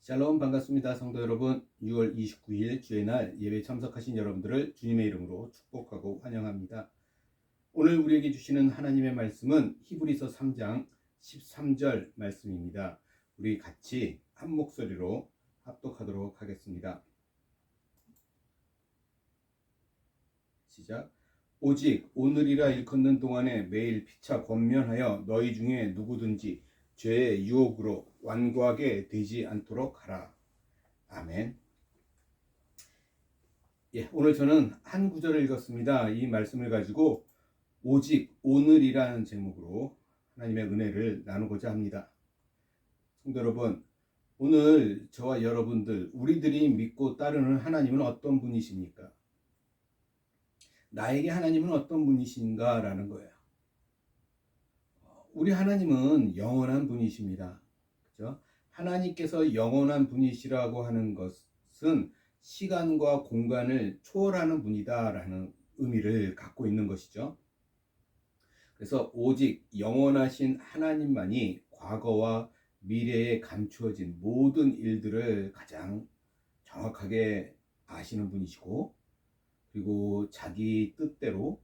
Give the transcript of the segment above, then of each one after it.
샬롬 반갑습니다. 성도 여러분, 6월 29일 주의 날 예배 참석하신 여러분들을 주님의 이름으로 축복하고 환영합니다. 오늘 우리에게 주시는 하나님의 말씀은 히브리서 3장 13절 말씀입니다. 우리 같이 한 목소리로 합독하도록 하겠습니다. 시작. 오직 오늘이라 일컫는 동안에 매일 피차 권면하여 너희 중에 누구든지 죄의 유혹으로 완고하게 되지 않도록 하라. 아멘. 오늘 저는 한 구절을 읽었습니다. 이 말씀을 가지고 오직 오늘이라는 제목으로 하나님의 은혜를 나누고자 합니다. 성도 여러분, 오늘 저와 여러분들, 우리들이 믿고 따르는 하나님은 어떤 분이십니까? 나에게 하나님은 어떤 분이신가라는 거예요. 우리 하나님은 영원한 분이십니다. 그렇죠? 하나님께서 영원한 분이시라고 하는 것은 시간과 공간을 초월하는 분이다라는 의미를 갖고 있는 것이죠. 그래서 오직 영원하신 하나님만이 과거와 미래에 감추어진 모든 일들을 가장 정확하게 아시는 분이시고, 그리고 자기 뜻대로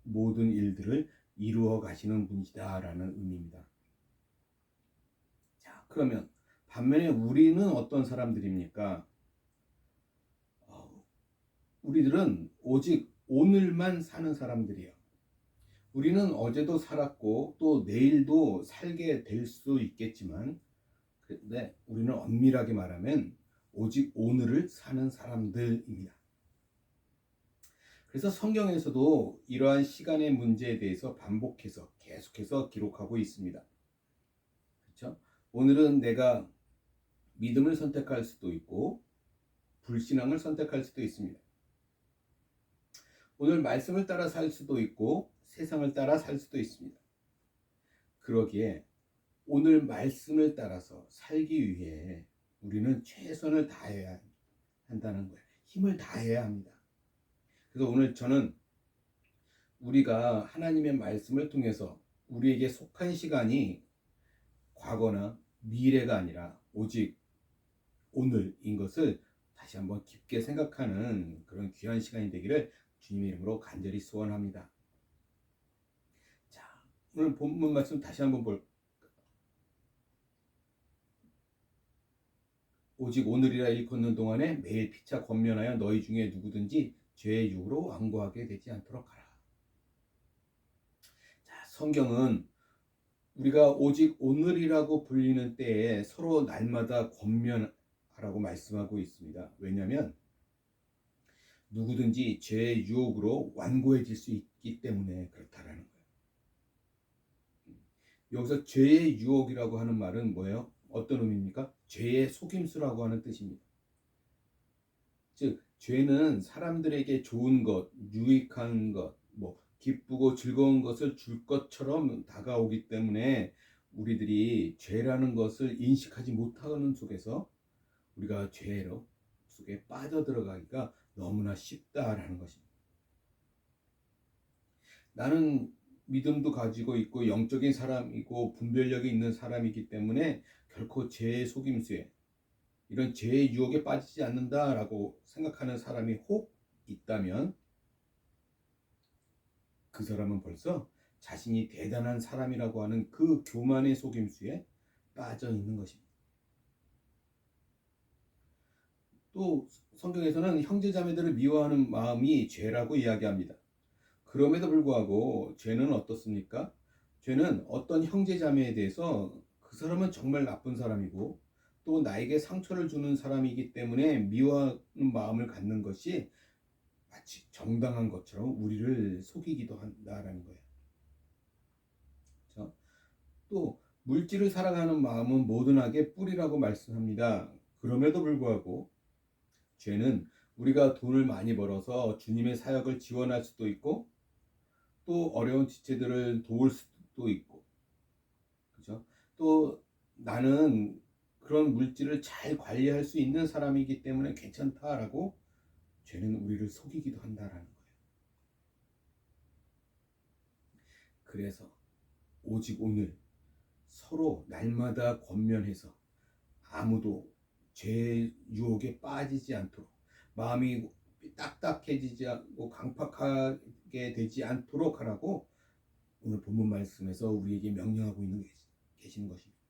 모든 일들을 이루어 가시는 분이다라는 의미입니다. 자, 그러면 반면에 우리는 어떤 사람들입니까? 우리들은 오직 오늘만 사는 사람들이에요. 우리는 어제도 살았고 또 내일도 살게 될 수 있겠지만, 그런데 우리는 엄밀하게 말하면 오직 오늘을 사는 사람들입니다. 그래서 성경에서도 이러한 시간의 문제에 대해서 반복해서 계속해서 기록하고 있습니다. 그렇죠? 오늘은 내가 믿음을 선택할 수도 있고 불신앙을 선택할 수도 있습니다. 오늘 말씀을 따라 살 수도 있고 세상을 따라 살 수도 있습니다. 그러기에 오늘 말씀을 따라서 살기 위해 우리는 최선을 다해야 한다는 거예요. 힘을 다해야 합니다. 그래서 오늘 저는 우리가 하나님의 말씀을 통해서 우리에게 속한 시간이 과거나 미래가 아니라 오직 오늘인 것을 다시 한번 깊게 생각하는 그런 귀한 시간이 되기를 주님의 이름으로 간절히 소원합니다. 자, 오늘 본문 말씀 다시 한번 볼까요? 오직 오늘이라 일컫는 동안에 매일 피차 권면하여 너희 중에 누구든지 죄의 유혹으로 완고하게 되지 않도록 하라. 자, 성경은 우리가 오직 오늘이라고 불리는 때에 서로 날마다 권면하라고 말씀하고 있습니다. 왜냐하면 누구든지 죄의 유혹으로 완고해질 수 있기 때문에 그렇다라는 거예요. 여기서 죄의 유혹이라고 하는 말은 뭐예요? 어떤 의미입니까? 죄의 속임수라고 하는 뜻입니다. 즉, 죄는 사람들에게 좋은 것, 유익한 것, 기쁘고 즐거운 것을 줄 것처럼 다가오기 때문에 우리들이 죄라는 것을 인식하지 못하는 속에서 우리가 죄로 속에 빠져들어가기가 너무나 쉽다라는 것입니다. 나는 믿음도 가지고 있고 영적인 사람이고 분별력이 있는 사람이기 때문에 결코 죄의 속임수에 이런 죄의 유혹에 빠지지 않는다라고 생각하는 사람이 혹 있다면 그 사람은 벌써 자신이 대단한 사람이라고 하는 그 교만의 속임수에 빠져 있는 것입니다. 또 성경에서는 형제자매들을 미워하는 마음이 죄라고 이야기합니다. 그럼에도 불구하고 죄는 어떻습니까? 죄는 어떤 형제자매에 대해서 그 사람은 정말 나쁜 사람이고 또 나에게 상처를 주는 사람이기 때문에 미워하는 마음을 갖는 것이 마치 정당한 것처럼 우리를 속이기도 한다라는 거예요. 그렇죠? 또 물질을 사랑하는 마음은 모든 악의 뿌리라고 말씀합니다. 그럼에도 불구하고 죄는 우리가 돈을 많이 벌어서 주님의 사역을 지원할 수도 있고 또 어려운 지체들을 도울 수도 있고, 그죠? 또 나는 그런 물질을 잘 관리할 수 있는 사람이기 때문에 괜찮다라고 죄는 우리를 속이기도 한다라는 거예요. 그래서 오직 오늘 서로 날마다 권면해서 아무도 죄의 유혹에 빠지지 않도록, 마음이 딱딱해지지 않고 강팍하게 되지 않도록 하라고 오늘 본문 말씀에서 우리에게 명령하고 계시는 것입니다.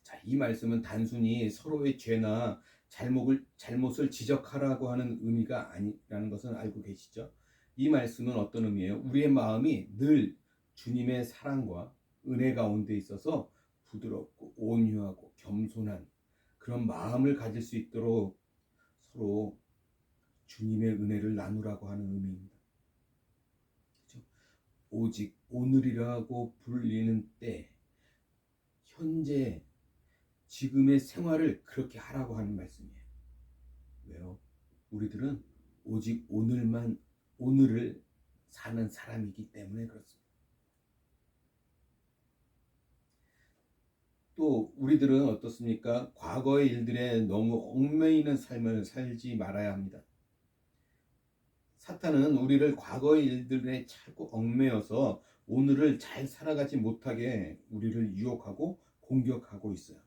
자, 이 말씀은 단순히 서로의 죄나 잘못을 지적하라고 하는 의미가 아니라는 것은 알고 계시죠? 이 말씀은 어떤 의미예요? 우리의 마음이 늘 주님의 사랑과 은혜 가운데 있어서 부드럽고 온유하고 겸손한 그런 마음을 가질 수 있도록 서로 주님의 은혜를 나누라고 하는 의미입니다. 그렇죠? 오직 오늘이라고 불리는 때, 현재 지금의 생활을 그렇게 하라고 하는 말씀이에요. 왜요? 우리들은 오직 오늘을 사는 사람이기 때문에 그렇습니다. 또 우리들은 어떻습니까? 과거의 일들에 너무 얽매이는 삶을 살지 말아야 합니다. 사탄은 우리를 과거의 일들에 자꾸 얽매여서 오늘을 잘 살아가지 못하게 우리를 유혹하고 공격하고 있어요.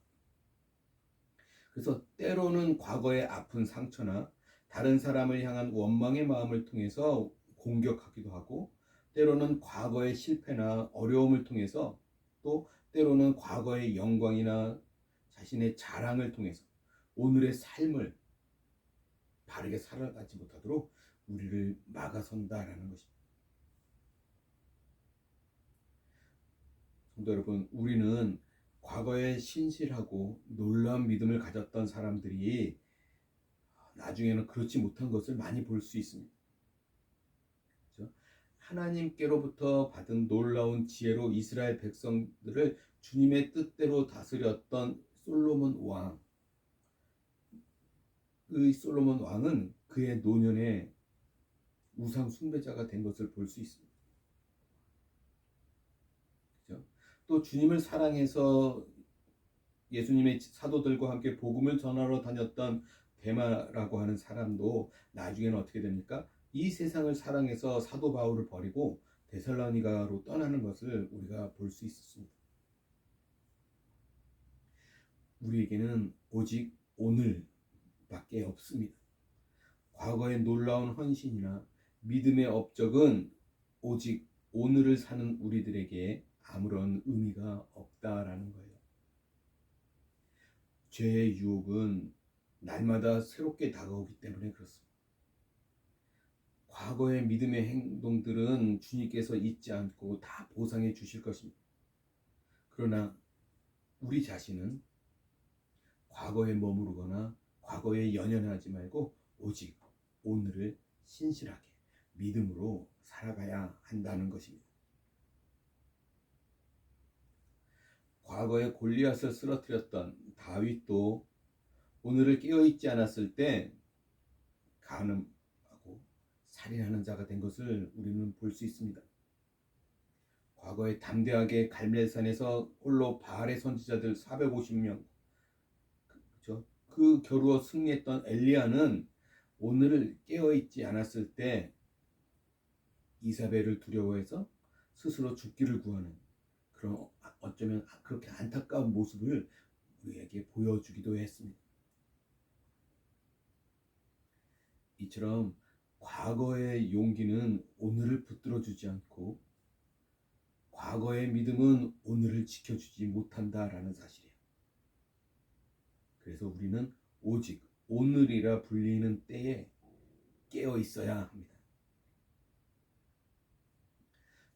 그래서 때로는 과거의 아픈 상처나 다른 사람을 향한 원망의 마음을 통해서 공격하기도 하고, 때로는 과거의 실패나 어려움을 통해서, 또 때로는 과거의 영광이나 자신의 자랑을 통해서 오늘의 삶을 바르게 살아가지 못하도록 우리를 막아선다라는 것입니다. 성도 여러분, 우리는 과거에 신실하고 놀라운 믿음을 가졌던 사람들이 나중에는 그렇지 못한 것을 많이 볼 수 있습니다. 그렇죠? 하나님께로부터 받은 놀라운 지혜로 이스라엘 백성들을 주님의 뜻대로 다스렸던 솔로몬 왕. 그 솔로몬 왕은 그의 노년에 우상 숭배자가 된 것을 볼 수 있습니다. 그렇죠? 또 주님을 사랑해서 예수님의 사도들과 함께 복음을 전하러 다녔던 데마라고 하는 사람도 나중에는 어떻게 됩니까? 이 세상을 사랑해서 사도 바울을 버리고 데살로니가로 떠나는 것을 우리가 볼 수 있었습니다. 우리에게는 오직 오늘밖에 없습니다. 과거의 놀라운 헌신이나 믿음의 업적은 오직 오늘을 사는 우리들에게 아무런 의미가 없다라는 거예요. 죄의 유혹은 날마다 새롭게 다가오기 때문에 그렇습니다. 과거의 믿음의 행동들은 주님께서 잊지 않고 다 보상해 주실 것입니다. 그러나 우리 자신은 과거에 머무르거나 과거에 연연하지 말고 오직 오늘을 신실하게 믿음으로 살아가야 한다는 것입니다. 과거에 골리앗을 쓰러뜨렸던 다윗도 오늘을 깨어있지 않았을 때 간음하고 살인하는 자가 된 것을 우리는 볼 수 있습니다. 과거에 담대하게 갈멜산에서 홀로 바알의 선지자들 450명, 그렇죠? 그 겨루어 승리했던 엘리야는 오늘을 깨어있지 않았을 때 이사벨을 두려워해서 스스로 죽기를 구하는 그런, 어쩌면 그렇게 안타까운 모습을 우리에게 보여주기도 했습니다. 이처럼 과거의 용기는 오늘을 붙들어주지 않고 과거의 믿음은 오늘을 지켜주지 못한다라는 사실이에요. 그래서 우리는 오직 오늘이라 불리는 때에 깨어 있어야 합니다.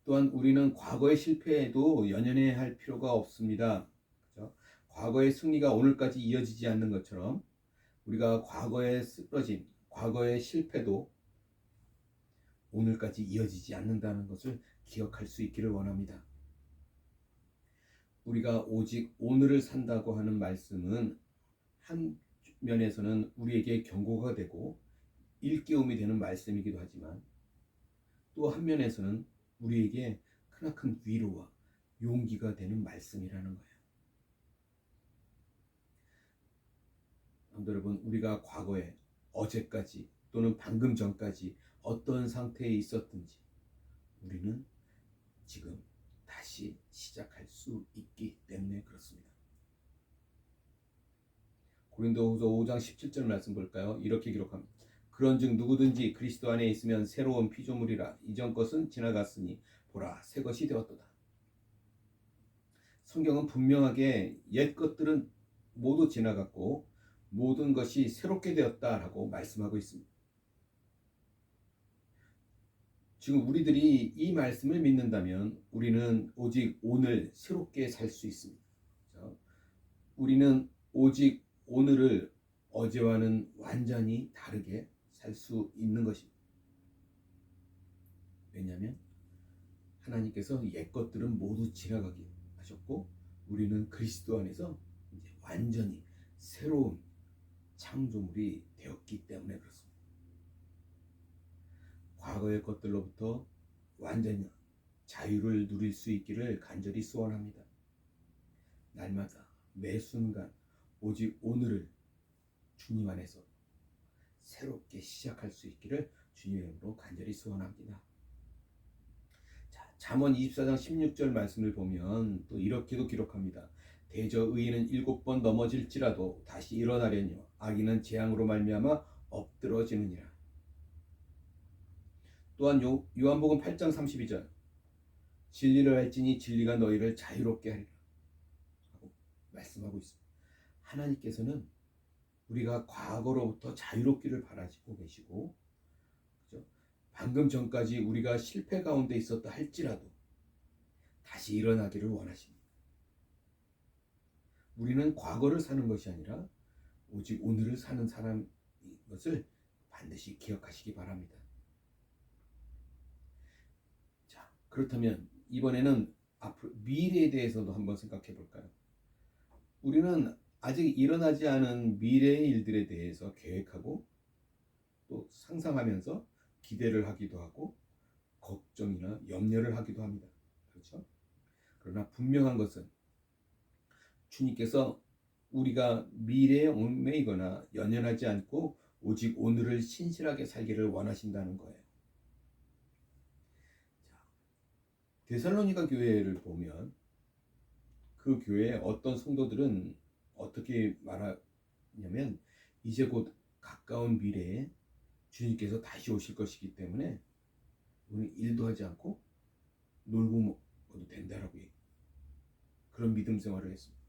또한 우리는 과거의 실패에도 연연해야 할 필요가 없습니다. 그렇죠? 과거의 승리가 오늘까지 이어지지 않는 것처럼 우리가 과거에 쓰러진 과거의 실패도 오늘까지 이어지지 않는다는 것을 기억할 수 있기를 원합니다. 우리가 오직 오늘을 산다고 하는 말씀은 한 면에서는 우리에게 경고가 되고 일깨움이 되는 말씀이기도 하지만, 또 한 면에서는 우리에게 크나큰 위로와 용기가 되는 말씀이라는 거예요. 여러분, 우리가 과거에 어제까지 또는 방금 전까지 어떤 상태에 있었든지 우리는 지금 다시 시작할 수 있기 때문에 그렇습니다. 고린도후서 5장 17절 말씀 볼까요? 이렇게 기록합니다. 그런즉 누구든지 그리스도 안에 있으면 새로운 피조물이라. 이전 것은 지나갔으니 보라 새 것이 되었도다. 성경은 분명하게 옛 것들은 모두 지나갔고 모든 것이 새롭게 되었다라고 말씀하고 있습니다. 지금 우리들이 이 말씀을 믿는다면 우리는 오직 오늘 새롭게 살 수 있습니다. 우리는 오직 오늘을 어제와는 완전히 다르게 살 수 있는 것입니다. 왜냐하면 하나님께서 옛 것들은 모두 지나가게 하셨고 우리는 그리스도 안에서 이제 완전히 새로운 창조물이 되었기 때문에 그렇습니다. 과거의 것들로부터 완전히 자유를 누릴 수 있기를 간절히 소원합니다. 날마다 매 순간 오직 오늘을 주님 안에서 새롭게 시작할 수 있기를 주님의 이름으로 간절히 소원합니다. 자, 잠언 24장 16절 말씀을 보면 또 이렇게도 기록합니다. 대저 의인은 7번 넘어질지라도 다시 일어나려니와 악인은 재앙으로 말미암아 엎드러지느니라. 또한 요한복음 8장 32절 진리를 알지니 진리가 너희를 자유롭게 하리라 하고 말씀하고 있습니다. 하나님께서는 우리가 과거로부터 자유롭기를 바라시고 계시고, 그죠? 방금 전까지 우리가 실패 가운데 있었다 할지라도 다시 일어나기를 원하십니다. 우리는 과거를 사는 것이 아니라 오직 오늘을 사는 사람인 것을 반드시 기억하시기 바랍니다. 자, 그렇다면 이번에는 앞으로 미래에 대해서도 한번 생각해 볼까요? 우리는 아직 일어나지 않은 미래의 일들에 대해서 계획하고 또 상상하면서 기대를 하기도 하고 걱정이나 염려를 하기도 합니다. 그렇죠? 그러나 분명한 것은 주님께서 우리가 미래에 얽매이거나 연연하지 않고 오직 오늘을 신실하게 살기를 원하신다는 거예요. 자, 데살로니가 교회를 보면 그 교회의 어떤 성도들은 어떻게 말하냐면 이제 곧 가까운 미래에 주님께서 다시 오실 것이기 때문에 우리는 일도 하지 않고 놀고 먹어도 된다라고 그런 믿음 생활을 했습니다.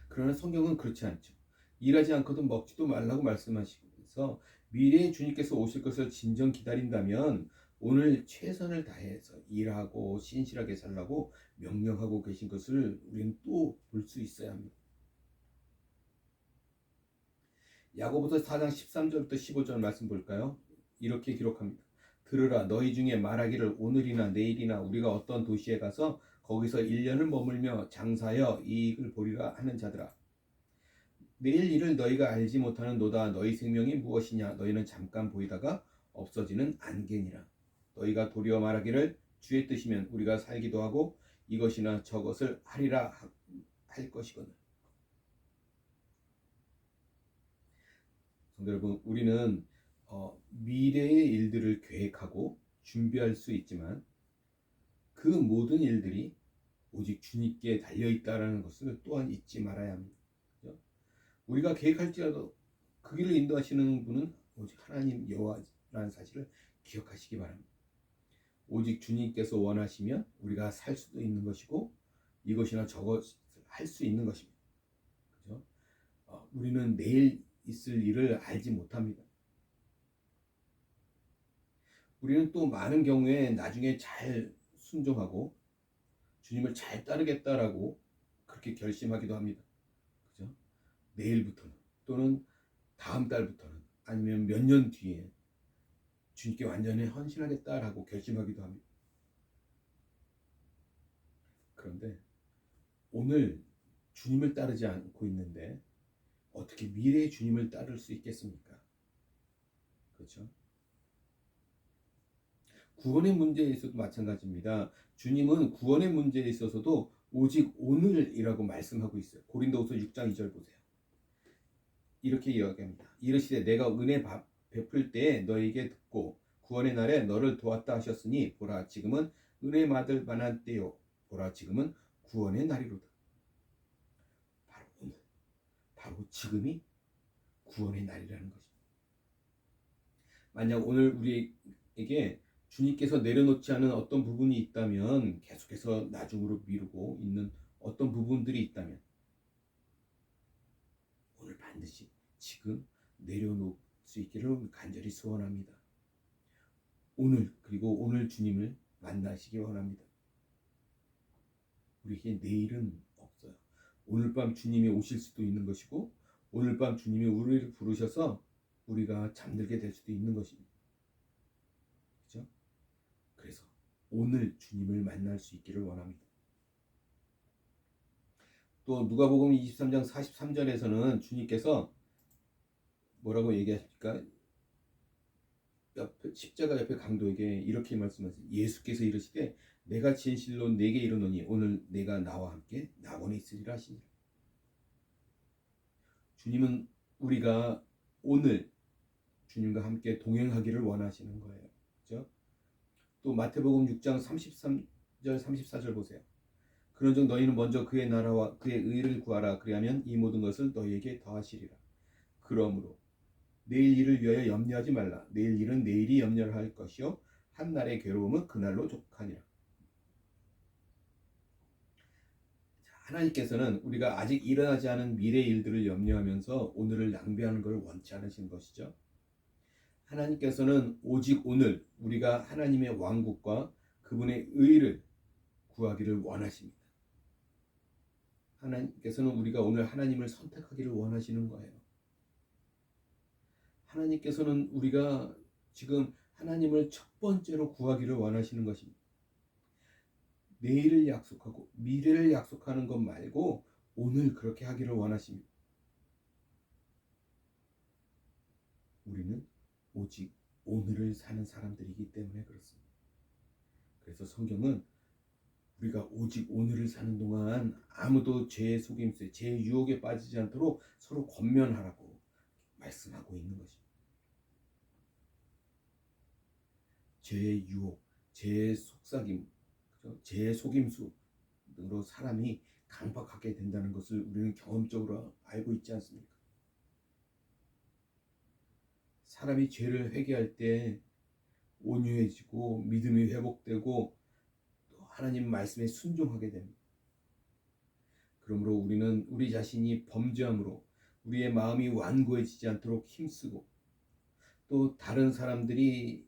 그러나 성경은 그렇지 않죠. 일하지 않고도 먹지도 말라고 말씀하시면서 미래에 주님께서 오실 것을 진정 기다린다면 오늘 최선을 다해서 일하고 신실하게 살라고 명령하고 계신 것을 우리는 또 볼 수 있어야 합니다. 야고보서 4장 13절부터 15절 말씀 볼까요? 이렇게 기록합니다. 들으라 너희 중에 말하기를 오늘이나 내일이나 우리가 어떤 도시에 가서 거기서 1년을 머물며 장사하여 이익을 보리라 하는 자들아, 내일 일을 너희가 알지 못하는 노다. 너희 생명이 무엇이냐? 너희는 잠깐 보이다가 없어지는 안개니라. 너희가 도리어 말하기를 주의 뜻이면 우리가 살기도 하고 이것이나 저것을 하리라 할 것이거늘. 성도 여러분, 우리는 미래의 일들을 계획하고 준비할 수 있지만 그 모든 일들이 오직 주님께 달려있다는 것을 또한 잊지 말아야 합니다. 그렇죠? 우리가 계획할지라도 그 길을 인도하시는 분은 오직 하나님 여호와라는 사실을 기억하시기 바랍니다. 오직 주님께서 원하시면 우리가 살 수도 있는 것이고 이것이나 저것을 할 수 있는 것입니다. 그렇죠? 우리는 내일 있을 일을 알지 못합니다. 우리는 또 많은 경우에 나중에 잘 순종하고 주님을 잘 따르겠다라고 그렇게 결심하기도 합니다. 그죠? 내일부터는 또는 다음 달부터는 아니면 몇 년 뒤에 주님께 완전히 헌신하겠다라고 결심하기도 합니다. 그런데 오늘 주님을 따르지 않고 있는데 어떻게 미래의 주님을 따를 수 있겠습니까? 그렇죠? 구원의 문제에 있어도 마찬가지입니다. 주님은 구원의 문제에 있어서도 오직 오늘이라고 말씀하고 있어요. 고린도후서 6장 2절 보세요. 이렇게 이야기합니다. 이르시되 내가 은혜 베풀 때에 너에게 듣고 구원의 날에 너를 도왔다 하셨으니 보라 지금은 은혜 받을 만한 때요 보라 지금은 구원의 날이로다. 바로 오늘 바로 지금이 구원의 날이라는 것입니다. 만약 오늘 우리에게 주님께서 내려놓지 않은 어떤 부분이 있다면, 계속해서 나중으로 미루고 있는 어떤 부분들이 있다면, 오늘 반드시 지금 내려놓을 수 있기를 간절히 소원합니다. 오늘, 그리고 오늘 주님을 만나시기 원합니다. 우리에게 내일은 없어요. 오늘 밤 주님이 오실 수도 있는 것이고, 오늘 밤 주님이 우리를 부르셔서 우리가 잠들게 될 수도 있는 것입니다. 그렇죠? 그래서 오늘 주님을 만날 수 있기를 원합니다. 또 누가복음 23장 43절에서는 주님께서 뭐라고 얘기하십니까? 십자가 옆에 강도에게 이렇게 말씀하세요. 예수께서 이르시되 내가 진실로 네게 이르노니 오늘 내가 나와 함께 낙원에 있으리라 하시니라. 주님은 우리가 오늘 주님과 함께 동행하기를 원하시는 거예요. 그렇죠? 또 마태복음 6장 33절 34절 보세요. 그런즉 너희는 먼저 그의 나라와 그의 의를 구하라. 그리하면 이 모든 것을 너희에게 더하시리라. 그러므로 내일 일을 위하여 염려하지 말라. 내일 일은 내일이 염려를 할 것이요 한 날의 괴로움은 그날로 족하니라. 하나님께서는 우리가 아직 일어나지 않은 미래 일들을 염려하면서 오늘을 낭비하는 것을 원치 않으시는 것이죠. 하나님께서는 오직 오늘 우리가 하나님의 왕국과 그분의 의를 구하기를 원하십니다. 하나님께서는 우리가 오늘 하나님을 선택하기를 원하시는 거예요. 하나님께서는 우리가 지금 하나님을 첫 번째로 구하기를 원하시는 것입니다. 내일을 약속하고 미래를 약속하는 것 말고 오늘 그렇게 하기를 원하십니다. 우리는 오직 오늘을 사는 사람들이기 때문에 그렇습니다. 그래서 성경은 우리가 오직 오늘을 사는 동안 아무도 죄의 속임수에, 죄의 유혹에 빠지지 않도록 서로 권면하라고 말씀하고 있는 것입니다. 죄의 유혹, 죄의 속삭임, 죄의 속임수로 사람이 강박하게 된다는 것을 우리는 경험적으로 알고 있지 않습니까? 사람이 죄를 회개할 때 온유해지고 믿음이 회복되고 또 하나님 말씀에 순종하게 됩니다. 그러므로 우리는 우리 자신이 범죄함으로 우리의 마음이 완고해지지 않도록 힘쓰고, 또 다른 사람들이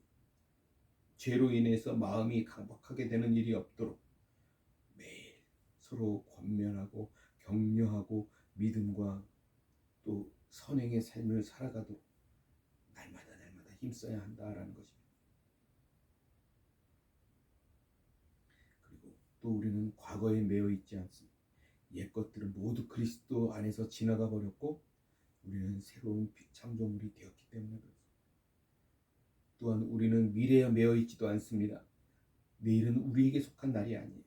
죄로 인해서 마음이 강박하게 되는 일이 없도록 매일 서로 권면하고 격려하고 믿음과 또 선행의 삶을 살아가도록 날마다 힘써야 한다라는 것입니다. 그리고 또 우리는 과거에 매여 있지 않습니다. 옛 것들은 모두 그리스도 안에서 지나가 버렸고 우리는 새로운 창조물이 되었기 때문에 그렇습니다. 또한 우리는 미래에 매여 있지도 않습니다. 내일은 우리에게 속한 날이 아니에요.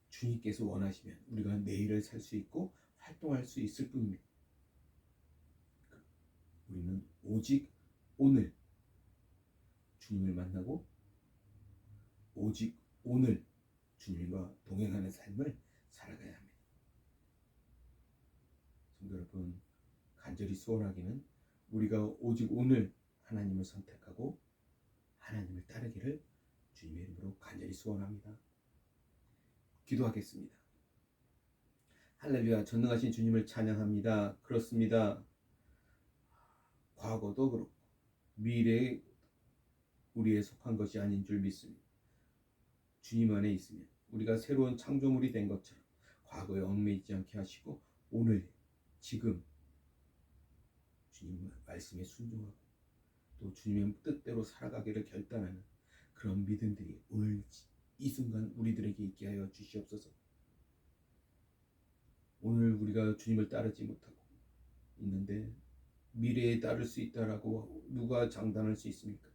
주님께서 원하시면 우리가 내일을 살 수 있고 활동할 수 있을 뿐입니다. 우리는 오직 오늘 주님을 만나고 오직 오늘 주님과 동행하는 삶을 살아가야 합니다. 성도 여러분, 간절히 소원하기는 우리가 오직 오늘 하나님을 선택하고 하나님을 따르기를 주님의 이름으로 간절히 소원합니다. 기도하겠습니다. 할렐루야, 전능하신 주님을 찬양합니다. 그렇습니다. 과거도 그렇고 미래에 우리에 속한 것이 아닌 줄 믿습니다. 주님 안에 있으면 우리가 새로운 창조물이 된 것처럼 과거에 얽매이지 않게 하시고 오늘 지금 주님 말씀에 순종하고 또 주님의 뜻대로 살아가기를 결단하는 그런 믿음들이 오늘 이 순간 우리들에게 있게 하여 주시옵소서. 오늘 우리가 주님을 따르지 못하고 있는데 미래에 따를 수 있다라고 누가 장담할 수 있습니까?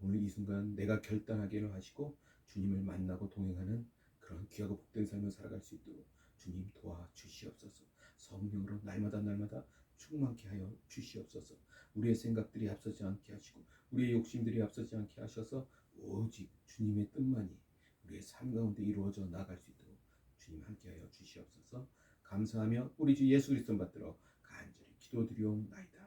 오늘 이 순간 내가 결단하기를 하시고 주님을 만나고 동행하는 그런 귀하고 복된 삶을 살아갈 수 있도록 주님 도와주시옵소서. 성령으로 날마다 충만케 하여 주시옵소서. 우리의 생각들이 앞서지 않게 하시고 우리의 욕심들이 앞서지 않게 하셔서 오직 주님의 뜻만이 우리의 삶 가운데 이루어져 나갈 수 있도록 주님 함께하여 주시옵소서. 감사하며 우리 주 예수 그리스도 받들어 기도드리옵나이다.